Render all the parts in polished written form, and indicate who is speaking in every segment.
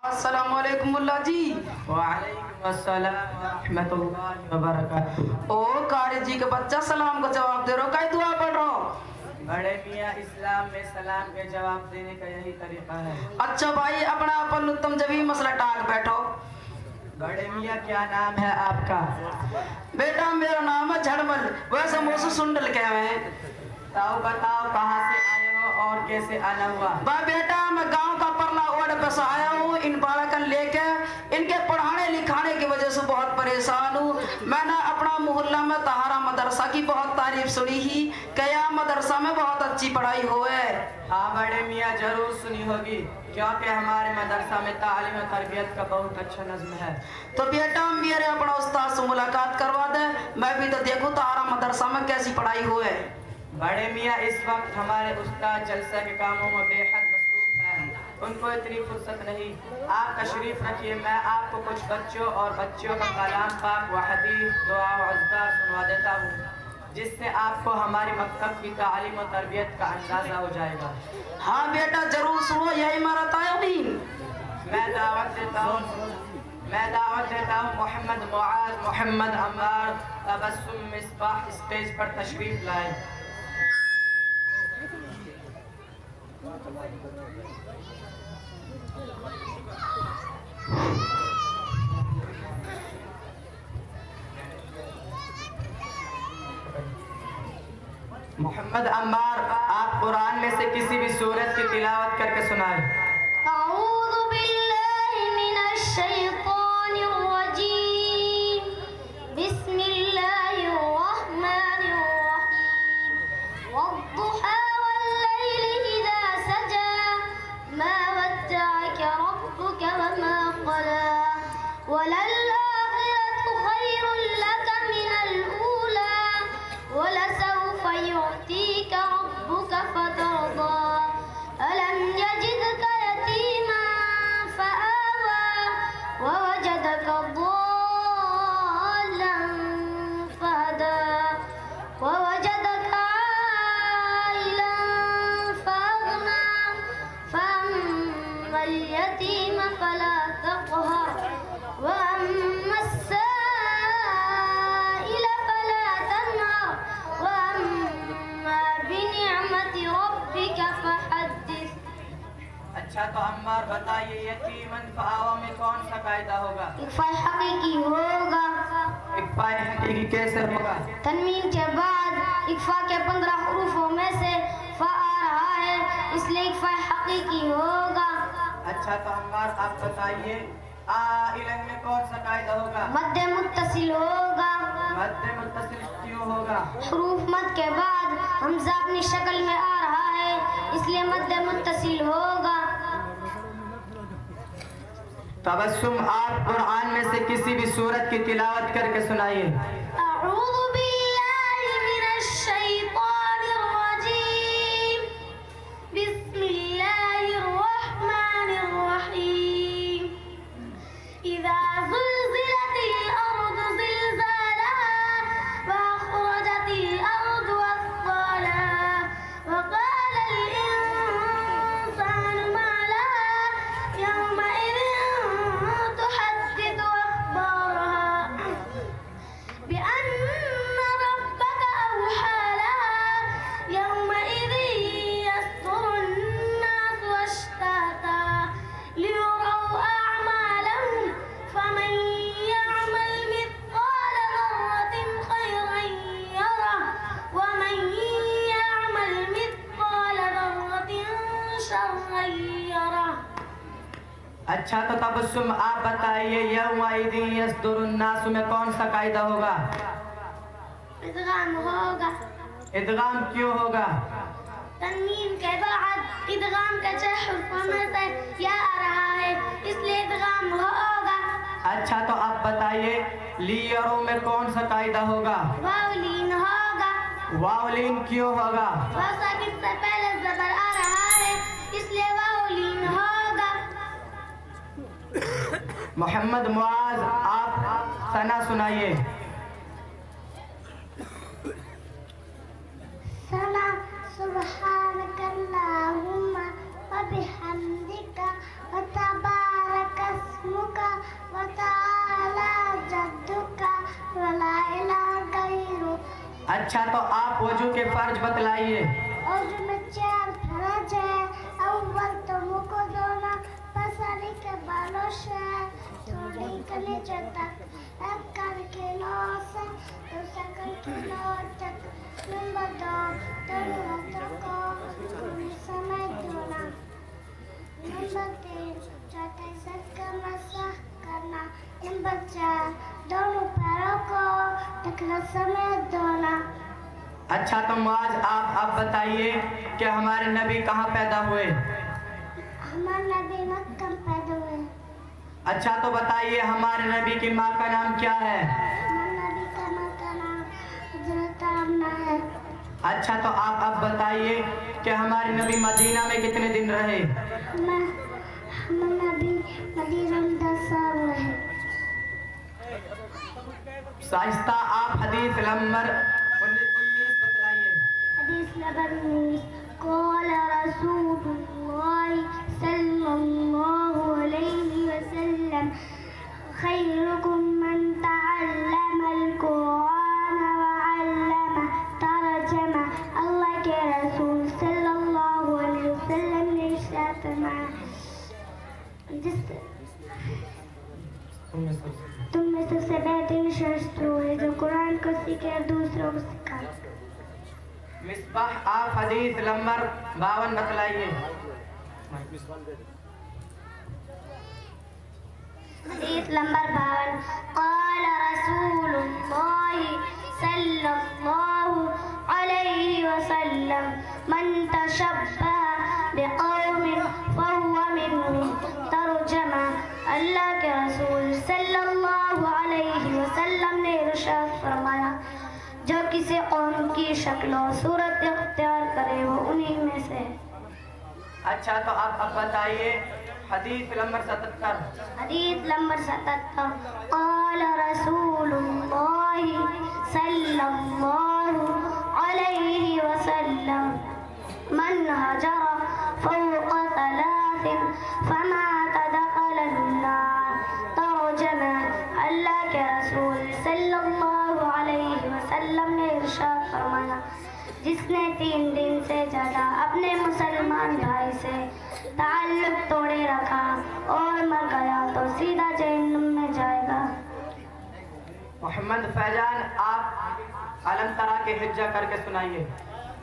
Speaker 1: السلام علیکم اللہ جی. وعلیکم السلام ورحمۃ اللہ وبرکاتہ. او قاری جی کے بچہ سلام کا جواب دے رہو, کئی دعا پڑھ رہو.
Speaker 2: بڑے میاں اسلام میں سلام کے جواب دینے کا یہی طریقہ ہے.
Speaker 1: اچھا بھائی اپنا اپن تم جبھی مسئلہ ٹاک بیٹھو.
Speaker 2: بڑے میاں کیا نام ہے آپ کا؟
Speaker 1: بیٹا میرا نام ہے جھڑمل, ویسے موسو سنڈل کہے ہیں.
Speaker 2: بتاؤ کہاں سے آئے ہو اور کیسے آنا ہوا؟
Speaker 1: بھائی بیٹا میں گاؤں کا پرلا اوڑ پہ سے آیا ہوں, ان بالکن لے کے ان کے پڑھانے لکھانے کی وجہ سے بہت پریشان ہوں. میں نے اپنا محلہ میں طہارا مدرسہ کی بہت تعریف سنی ہی کہ یہاں مدرسہ میں بہت اچھی پڑھائی ہوئے.
Speaker 2: ہاں بڑے میاں ضرور سنی ہوگی, کیونکہ ہمارے مدرسہ میں تعلیم و تربیت کا بہت اچھا نظم ہے.
Speaker 1: تو بیٹا میرے اپنا استاد سے ملاقات کروا دے, میں بھی تو دیکھوں طہارا مدرسہ میں کیسی پڑھائی ہوئے.
Speaker 2: بڑے میاں اس وقت ہمارے استاد جلسہ کے کاموں میں بے حد مصروف ہیں, ان کو اتنی فرصت نہیں. آپ تشریف رکھیے, میں آپ کو کچھ بچوں اور بچیوں کا کلام پاک و حدیث دعا و اذکار سنوا دیتا ہوں, جس سے آپ کو ہماری مکتب کی تعلیم و تربیت کا اندازہ ہو جائے گا.
Speaker 1: ہاں بیٹا ضرور سنو, یہی ہمارا تعلیم.
Speaker 2: میں دعوت دیتا ہوں محمد معاذ, محمد عمار, تبسم مصباح اسٹیج پر تشریف لائیں. محمد عمار, آپ قرآن میں سے کسی بھی سورت کی تلاوت کر کے سنائیں.
Speaker 3: اعوذ باللہ من الشیطان الرجیم, بسم اللہ الرحمن الرحیم. والضحى واللیل اذا سجى, ما ودعك ربك وما قلى, وللآخرة خير لك من الأولى, ولسوف يعطيك ربك فترضى, ألم يجدك يتيما فآوى, ووجدك ضالا فهدى, ووجدك عائلا فأغنى, فأما اليتيم فلا تقهر, وأما السائل فلا تنهر, وأما بنعمة ربك فحدث.
Speaker 2: اچھا تو عمار بتائیے, یتیمن فآوا میں کون سا قاعدہ ہوگا؟
Speaker 3: اکفاء حقیقی ہوگا.
Speaker 2: اکفاء حقیقی کیسے ہوگا؟
Speaker 3: تنوین کے بعد اکفاء کے 15 حروفوں میں سے فا آ رہا ہے, اس لیے اکفاء حقیقی ہوگا.
Speaker 2: اچھا تو عمار آپ بتائیے, آئلن میں کون سا قاعدہ ہوگا؟
Speaker 3: مد متصل ہوگا.
Speaker 2: مد متصل کیوں ہوگا؟
Speaker 3: حروف مد کے بعد حمزہ اپنی شکل میں آ رہا ہے, اس لیے مد متصل ہوگا.
Speaker 2: تبسم, آپ قرآن میں سے کسی بھی سورت کی تلاوت کر کے سنائیے.
Speaker 3: اعوذ باللہ من الشیطان الرجیم, بسم اللہ الرحمن الرحیم. اذا زلزلت الارض زلزالها, واخرجت الارض اثقالها, وقال الانسان ما لها يومئذ تحدث اخبارها, بأن ربك أوحى لها, يومئذ يصدر الناس أشتاتا ليروا أعمالهم, فمن يعمل مثقال ذرة خيرا يره, ومن يعمل مثقال ذرة شرا يره.
Speaker 2: اچھا تو تبسم, آپ بتائیے, یومئذ یصدر الناس میں کون سا قاعدہ ہوگا؟
Speaker 3: ادغام ہوگا.
Speaker 2: ادغام کیوں ہوگا؟
Speaker 3: تنوین کے بعد ادغام کا 6 حروفوں میں سے یا آ رہا ہے, اس لیے ادغام ہوگا.
Speaker 2: اچھا تو آپ بتائیے, لیرو میں کون سا قاعدہ ہوگا؟
Speaker 3: واولین ہوگا.
Speaker 2: واولین کیوں ہوگا؟
Speaker 3: واو ساکن سے پہلے زبر آ رہا ہے, اس لیے واولین ہوگا.
Speaker 2: محمد معاذ, آپ ثنا سنائیے.
Speaker 3: ثنا سبحان
Speaker 2: अच्छा तो आप वजू के फर्ज बतलाइए।
Speaker 3: वजू में 4 फर्ज है। अव्वल तो मुंह को धोना, पसली के बालों से थोड़ी कनीचे तक, एक करके नौं से दूसरा करके नौं तक। नंबर 2 दोनों हाथों को समय धोना। नंबर 3 चौथे सर का मसाह करना। नंबर 4 दोनों पैरों को टकरा समय धोना।
Speaker 2: अच्छा तो मुआज आप बताइए कि हमारे नबी कहाँ पैदा हुए?
Speaker 3: हमारे नबी मक्का में पैदा हुए।
Speaker 2: अच्छा तो बताइए हमारे नबी की माँ का नाम क्या है?
Speaker 3: हमारे नबी का माँ का नाम हज़रत आमना है।
Speaker 2: अच्छा तो आप अब बताइए कि हमारे नबी मदीना में कितने दिन रहे?
Speaker 3: हमारे नबी मदीना में 10 साल रहे।
Speaker 2: शाइस्ता आप हदीस नंबर 19 बतलाइए।
Speaker 3: हदीस नंबर 19 क़ाल रसूलुल्लाह सल्लल्लाहु अलैहि वसल्लम खैरुकुम मन तअल्लमल कुरान व अल्लमा तर्जमा। अल्लाह के रसूल सल्लल्लाहु अलैहि वसल्लम ने इरशाद फरमाया, तुम में सबसे बेहतरीन शख्स वो है जो कुरान को सीखे और दूसरों को सिखाए।
Speaker 2: मिसबाह आप हदीस नंबर 52 बतलाइए।
Speaker 3: हदीस नंबर 52 क़ाल रसूलुल्लाह सल्लल्लाहु अलैहि वसल्लम मन तशब्बह बिक़ौमिन फहुवा मिनहुम तर्जमा। अल्लाह के रसूल सल्लल्लाहु अलैहि वसल्लम ने इरशाद फरमाया, जो किसी कौम की शक्ल और सूरत इख्तियार करे वो उन्हीं में से।
Speaker 2: अच्छा तो आप अब बताइए हदीस नंबर 77।
Speaker 3: हदीस नंबर 77 क़ाल रसूलुल्लाह सल्लल्लाहु अलैहि वसल्लम मन हजरा फौक़ तलातिन फमात दख़ल अन्नार तर्जमा। अल्लाह के रसूल सल्लल्लाहु अलैहि वसल्लम ने इरशाद फरमाया, जिसने 3 दिन से ज़्यादा अपने मुसलमान भाई से ताल्लुक तोड़े रखा और मर गया तो सीधा जहन्नुम में जाएगा।
Speaker 2: मोहम्मद फैजान आप अलम तरा के हिज्जा करके सुनाइए।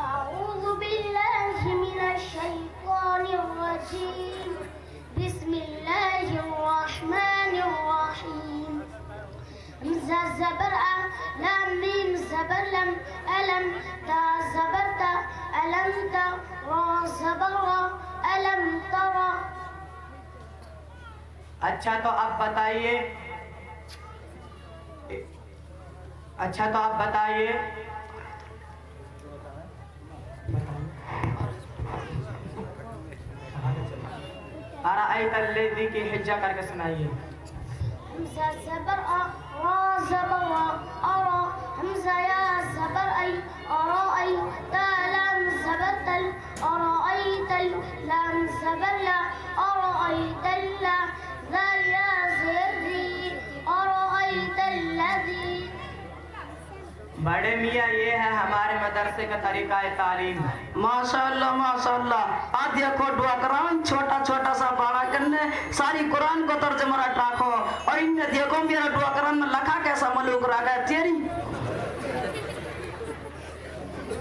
Speaker 3: अऊज़ु बिल्लाहि मिनश शैतानिर रजीम। बिस्मिल्लाहिर रहमानिर रहीम। हमज़ा ज़बर अ, लाम मीम ज़बर लम, अलम ता ज़बर ता, अलम ता, रा ज़बर रा, अलम तरा।
Speaker 2: अच्छा तो आप बताइए अराअयतल्लज़ी की हिज्जा करके सुनाइए।
Speaker 3: हमज़ा ज़बर अ, रा ज़बर रा, अरा, हमज़ा या ज़बर आई, अराई, ता लाम ज़बर तल, अराअयतल, लाम ज़बर ला, अराअयतल ला, ज़ाल या ज़ेर ज़ी, अराअयतल्लज़ी।
Speaker 2: बड़े मियाँ ये है हमारे मदरसे का तरीका तालीम।
Speaker 1: माशाअल्लाह माशाअल्लाह। आज देखो दुआ कुरान छोटा छोटा सा पढ़ा करने सारी कुरान को तर्जमा रखो और इनने देखो मेरा दुआ कुरान में लिखा कैसा मलूक रखा है तेरी।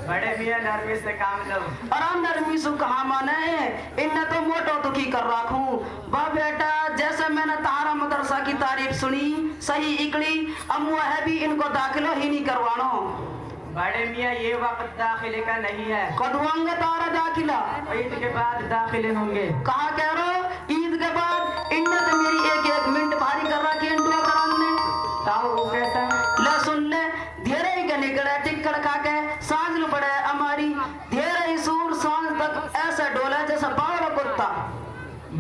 Speaker 2: बड़े मियाँ नरमी से काम लो।
Speaker 1: और अंदर मीसू कहाँ माने इनने तो मोटो दुखी कर रखूं। बा बेटा जैसे मैंने तारा मदरसा की तारीफ सुनी सही इकड़ी, अब वो है भी इनको दाखिला ही नहीं करवानो।
Speaker 2: बड़े मियाँ ये वक्त दाखिले का नहीं है।
Speaker 1: कद होंगे तारा दाखिला?
Speaker 2: ईद के बाद दाखिले होंगे।
Speaker 1: कहाँ कह रहे हो? ईद के बाद? इनने तो मेरी एक मिनट भारी कर रखी है दुआ कुरान ने।
Speaker 2: ताऊ वो कैसा?
Speaker 1: ले सुन ले धेरे ही के निकले टिक्कड़ खा के सांझ लो पड़े हमारी धेरे ही सूर सांझ तक ऐसा डोला जैसा बावड़ा कुत्ता।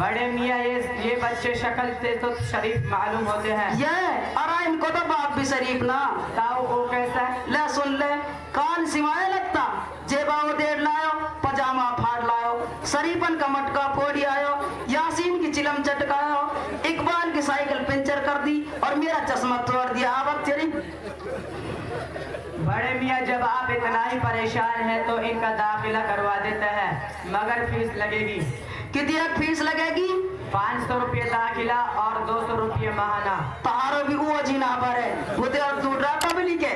Speaker 2: बड़े मियाँ ये बच्चे शक्ल से तो शरीफ मालूम होते हैं।
Speaker 1: ये अरे इनको तो बाप भी शरीफ ना।
Speaker 2: ताऊ वो कैसा?
Speaker 1: ले सुन ले कान सिवाए लगता जेबाओ डेढ़ लायो, पजामा फाड़ लायो, शरीफन का मटका फोड़ी आयो, यासीन की चिलम चटकायो, इकबाल की साइकिल पंचर कर दी और मेरा चश्मा तोड़ दिया। अब तेरी
Speaker 2: बड़े मियाँ हैं जब आप इतना ही परेशान हैं तो इनका दाखिला करवा देते हैं, मगर फीस लगेगी।
Speaker 1: कितनी फीस लगेगी?
Speaker 2: 500 रुपये दाखिला और 200 रुपये माहाना।
Speaker 1: तारो भी वो जी ना पर है वो तो और दूर रात भी लिखे।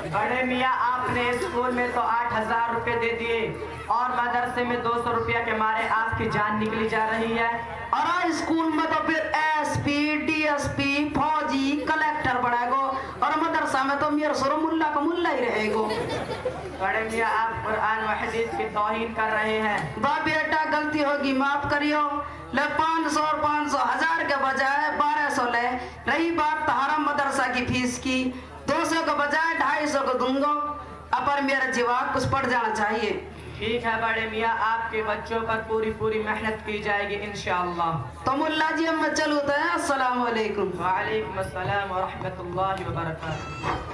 Speaker 2: बड़े मियाँ आपने स्कूल में तो 8,000 रुपये दे दिए और मदरसे में 200 रुपया के मारे आपकी जान निकली जा रही है।
Speaker 1: और स्कूल में तो फिर एसपी डीएसपी फौजी कलेक्टर बढ़ेगो और मदरसा में तो मेरे सुर मुल्ला का मुल्ला ही रहेगो।
Speaker 2: बड़े मियाँ आप कुरान व हदीस की तौहीन कर रहे हैं।
Speaker 1: बा बेटा गलती होगी माफ करियो। ले 500 और 500 1000 के बजाय 1200 ले। रही बात तहारा मदरसा की फीस की, 200 के बजाय 250 को दूंगा। अपर मेरा जवाब कुछ पड़ जाना चाहिए।
Speaker 2: ठीक है बड़े मियाँ, आपके बच्चों पर पूरी मेहनत की जाएगी इंशाअल्लाह।
Speaker 1: तो मुल्ला जी हम चलते हैं। अस्सलाम वालेकुम।
Speaker 2: वालेकुम अस्सलाम व रहमतुल्लाहि व बरकातुहू।